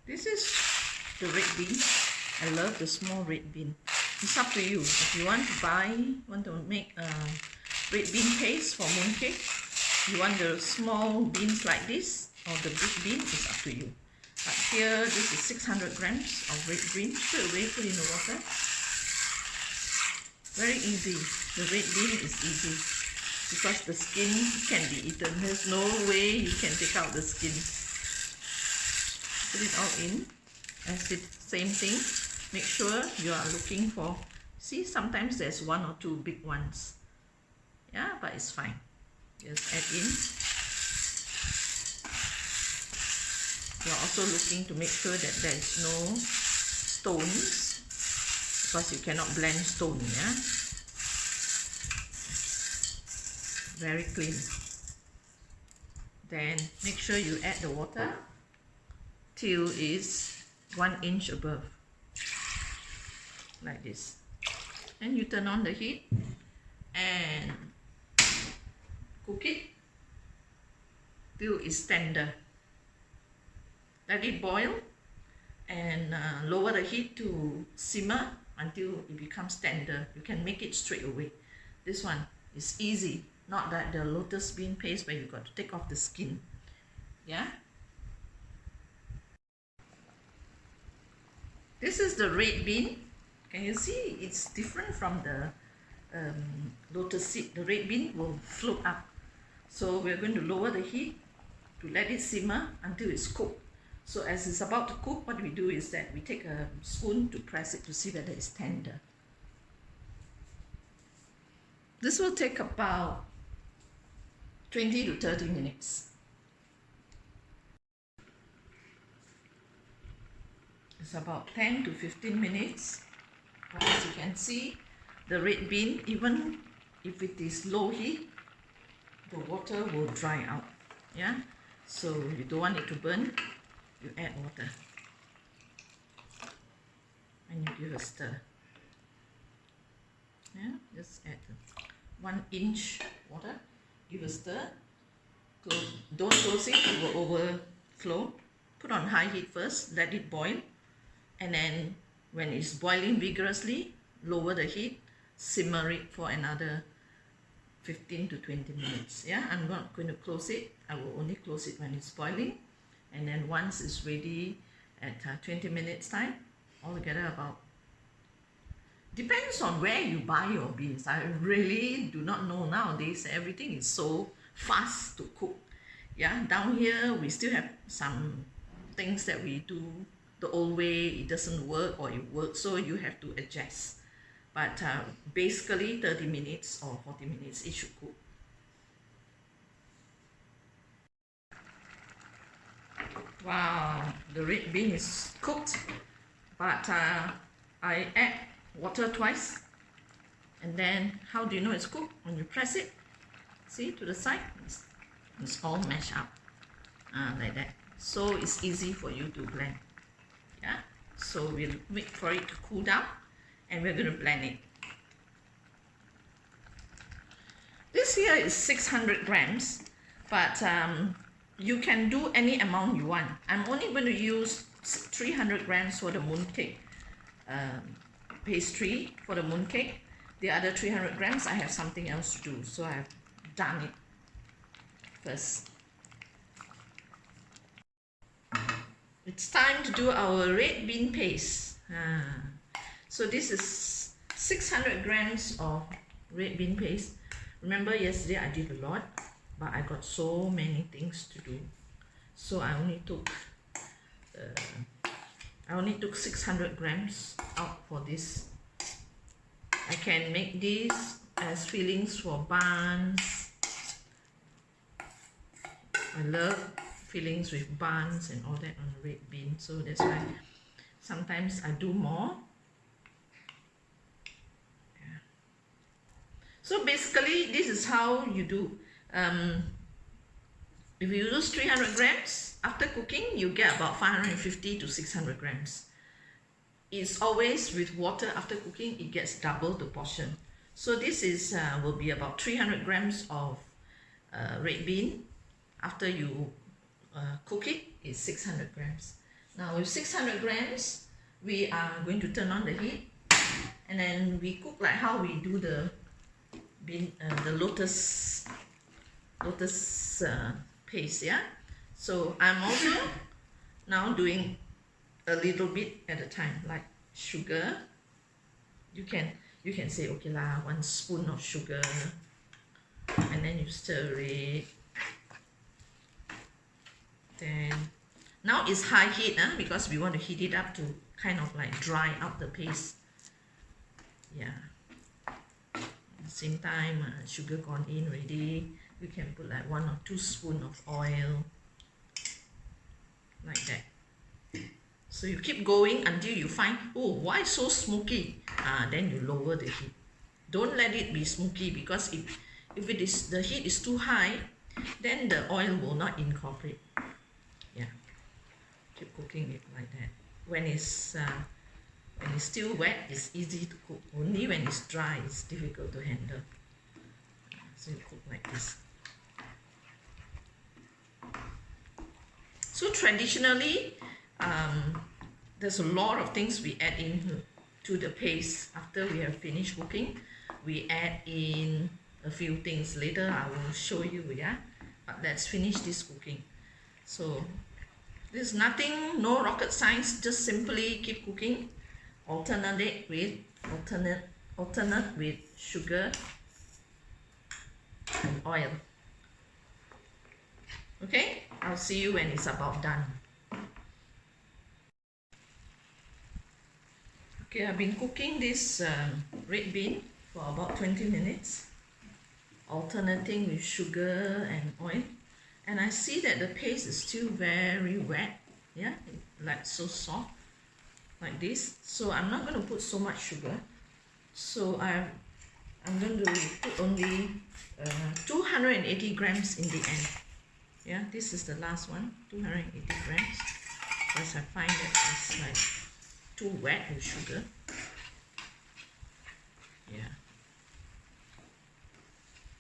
This is the red bean. I love the small red bean. It's up to you. If you want to make a red bean paste for mooncake, you want the small beans like this or the big bean, it's up to you. But here, this is 600 grams of red bean. Straight away put in the water. Very easy. The red bean is easy because the skin can be eaten. There's no way you can take out the skin. Put it all in. Same thing. Make sure you are looking for, see, sometimes there's one or two big ones. Yeah, but it's fine. Just add in. You're also looking to make sure that there is no stones, because you cannot blend stone, yeah? Very clean. Then make sure you add the water till is 1 inch above. Like this. Then you turn on the heat and cook it till it's tender. Let it boil and lower the heat to simmer until it becomes tender. You can make it straight away. This one is easy, not that the lotus bean paste where you got to take off the skin. Yeah. This is the red bean. Can you see? It's different from the lotus seed. The red bean will float up. So we're going to lower the heat to let it simmer until it's cooked. So as it's about to cook, what we do is that we take a spoon to press it to see whether it's tender. This will take about 20 to 30 minutes. It's about 10 to 15 minutes. But as you can see, the red bean, even if it is low heat, the water will dry out. Yeah, so you don't want it to burn, you add water and you give a stir. Yeah, just add 1 inch water, give a stir. Don't close it, it will overflow. Put on high heat first, let it boil, and then when it's boiling vigorously, lower the heat, simmer it for another 15 to 20 minutes. Yeah, I'm not going to close it. I will only close it when it's boiling. And then once it's ready at 20 minutes time, altogether about, depends on where you buy your beans. I really do not know nowadays. Everything is so fast to cook. Yeah, down here we still have some things that we do the old way. It doesn't work or it works, so you have to adjust. But basically 30 minutes or 40 minutes it should cook. Wow, the red bean is cooked, but I add water twice. And then how do you know it's cooked? When you press it, see to the side, it's all mashed up like that. So it's easy for you to blend. Yeah, so we'll wait for it to cool down and we're going to blend it. This here is 600 grams, but you can do any amount you want. I'm only going to use 300 grams for the mooncake pastry for the mooncake. The other 300 grams, I have something else to do, so I've done it first. It's time to do our red bean paste. So this is 600 grams of red bean paste. Remember yesterday I did a lot, but I got so many things to do. So I only took 600 grams out for this. I can make these as fillings for buns. I love fillings with buns and all that on the red bean, so that's why sometimes I do more. Yeah. So basically this is how you do. If you use 300 grams, after cooking you get about 550 to 600 grams. It's always with water. After cooking it gets double the portion. So this is will be about 300 grams of red bean. After you cook it, it's 600 grams. Now with 600 grams, we are going to turn on the heat, and then we cook like how we do the lotus paste. Yeah. So I'm also now doing a little bit at a time, like sugar. You can say, okay lah, 1 spoon of sugar, and then you stir it. Then now it's high heat, because we want to heat it up to kind of like dry out the paste. Yeah. At the same time, sugar gone in already. You can put like 1 or 2 spoons of oil, like that. So you keep going until you find, oh, why so smoky? Then you lower the heat. Don't let it be smoky, because if the heat is too high, then the oil will not incorporate. Yeah. Keep cooking it like that. When it's still wet, it's easy to cook. Only when it's dry, it's difficult to handle. So you cook like this. So traditionally, there's a lot of things we add in to the paste. After we have finished cooking, we add in a few things. Later I will show you, yeah. But let's finish this cooking. So there's nothing, no rocket science. Just simply keep cooking. Alternate with sugar and oil. Okay, I'll see you when it's about done. Okay, I've been cooking this red bean for about 20 minutes, alternating with sugar and oil, and I see that the paste is still very wet. Yeah, like so soft, like this. So I'm not going to put so much sugar. So I'm going to put only 280 grams in the end. Yeah, this is the last one, 280 grams, because I find that it's like too wet with sugar. Yeah.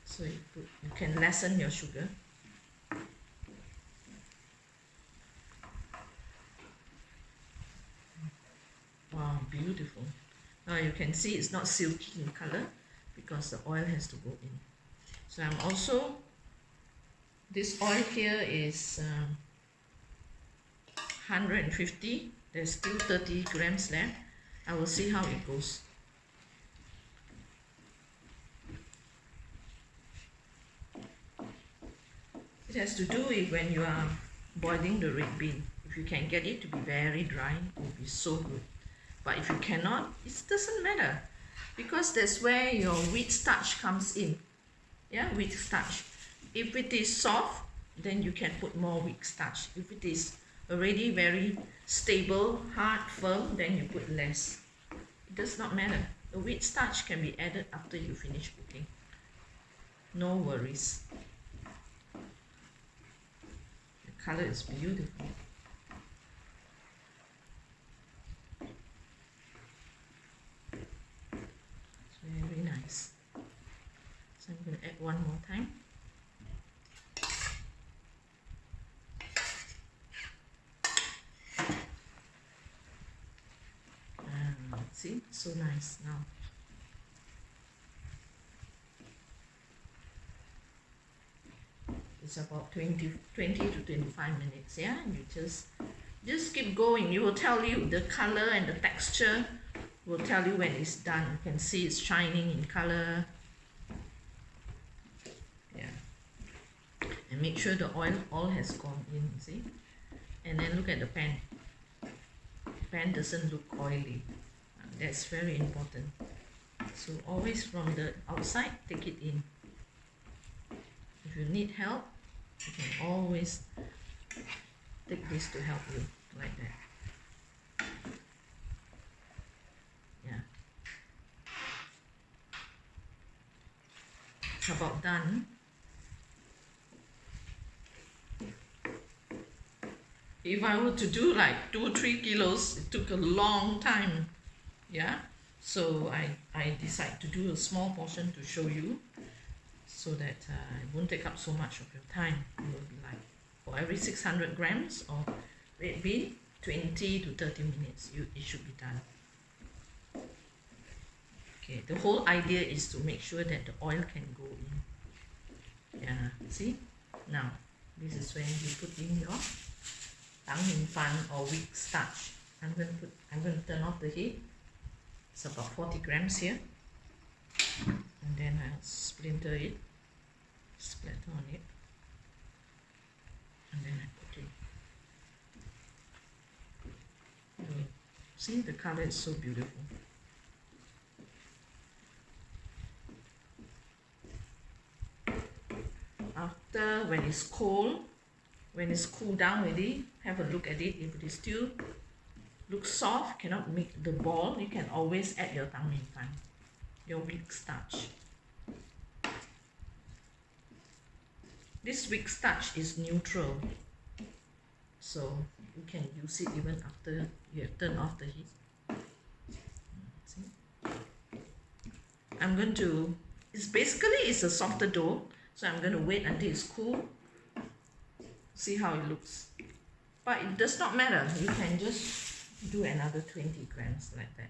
So you can lessen your sugar. Wow, beautiful. Now you can see it's not silky in color because the oil has to go in. So I'm also, this oil here is 150. There's still 30 grams left. I will see how it goes. It has to do with when you are boiling the red bean. If you can get it to be very dry, it will be so good. But if you cannot, it doesn't matter, because that's where your wheat starch comes in. Yeah, wheat starch. If it is soft, then you can put more wheat starch. If it is already very stable, hard, firm, then you put less. It does not matter. The wheat starch can be added after you finish cooking. No worries. The color is beautiful. It's very nice. So I'm going to add one more time. See, so nice now. It's about 20 to 25 minutes, yeah? And you just keep going. You will tell you the color and the texture will tell you when it's done. You can see it's shining in color. Yeah. And make sure the oil all has gone in, see? And then look at the pan. The pan doesn't look oily. That's very important. So always from the outside, take it in. If you need help, you can always take this to help you, like that. Yeah. It's about done. If I were to do like 2-3 kilos, it took a long time. Yeah, so I decide to do a small portion to show you, so that it won't take up so much of your time. It will be like, for every 600 grams of red bean, 20 to 30 minutes. It should be done. Okay, the whole idea is to make sure that the oil can go in. Yeah, see? Now, this is when you put in your tang min fan or weak starch. I'm going to turn off the heat. It's about 40 grams here. And then I'll splinter it, splatter on it. And then I put it. See, the color is so beautiful. After, when it's cold, when it's cooled down already, have a look at it. If it is still looks soft, cannot make the ball, you can always add your tang min fan, your weak starch. This weak starch is neutral, so you can use it even after you have turned off the heat. See? I'm going to, it's a softer dough, so I'm going to wait until it's cool, see how it looks. But it does not matter, you can just do another 20 grams like that.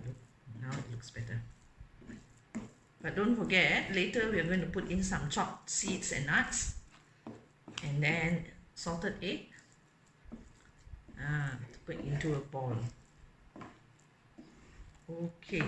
Look, now it looks better. But don't forget, later we are going to put in some chopped seeds and nuts, and then salted egg to put into a ball. Okay.